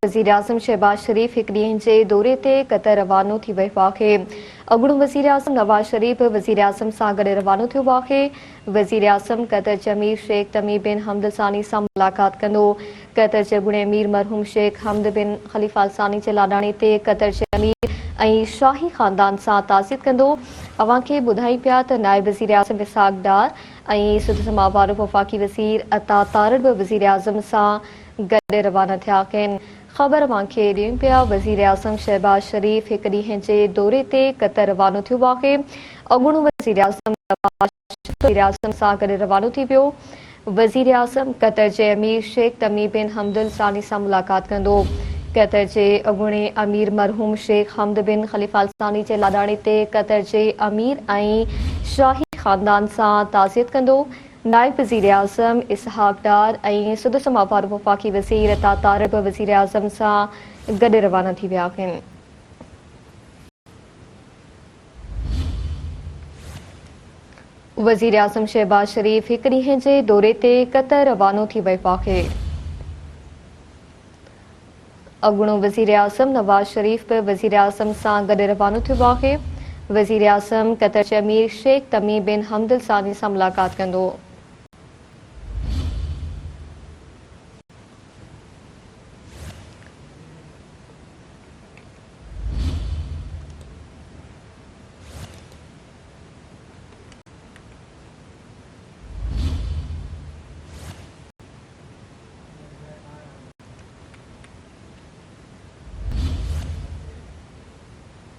वज़ीर आज़म शहबाज शरीफ हिकु ॾींहं जे दौरे ते क़तर रवानो थी वियो आहे। अॻूणो वज़ीर आज़म नवाज़ शरीफ वज़ीर आज़म सां गॾु रवानो थियो आहे। वज़ीर आज़म क़तर जे अमीर शेख तमीम बिन हमद अल सानी सां मुलाक़ात कंदो। क़तर जे अॻूणे अमीर मरहूम शेख हमद बिन ख़लीफ़ा अल सानी जे लाॾाणे ते क़तर जे अमीर ऐं शाही ख़ानदान सां ताज़ियत कंदो। अवां खे ॿुधाई पिया त नायब वज़ीर आज़म इसहाक़ डार ऐं सुद समाअ वारो वफ़ाक़ी वज़ीर अता तारड़ बि वज़ीर आज़म सां गॾु रवाना थिया आहिनि। ख़बर अवां खे ॾियूं पिया वज़ीर आज़म शहबाज शरीफ हिकु ॾींहं जे दौरे ते क़तर रवानो थियो आहे। अॻूणो वज़ीर आज़म वज़ीर आज़म सां गॾु रवानो थी वियो। वज़ीर आज़म क़तर जे अमीर शेख तमीम बिन हमद अल सानी सां मुलाक़ात कंदो। क़तर जे अॻूणे अमीर मरहूम शेख हमद बिन ख़लीफ़ा अल सानी जे लाॾाणे ते क़तर जे अमीर ऐं शाही ख़ानदान सां ताज़ियत कंदो। नायब वज़ीर आज़म इसहाक़ डार ऐं सुद समाअ वारो वफ़ाक़ी वज़ीर अता तारड़ बि वज़ीर आज़म सां गॾु रवाना थी विया आहिनि। वज़ीर आज़म शहबाज शरीफ हिकु ॾींहं जे दौरे ते क़तर रवानो थी वियो आहे। अॻूणो वज़ीर आज़म नवाज़ शरीफ बि वज़ीर आज़म सां गॾु रवानो थियो आहे। वज़ीर आज़म क़तर जे अमीर शेख तमीम बिन हमद अल सानी सां मुलाक़ात कंदो।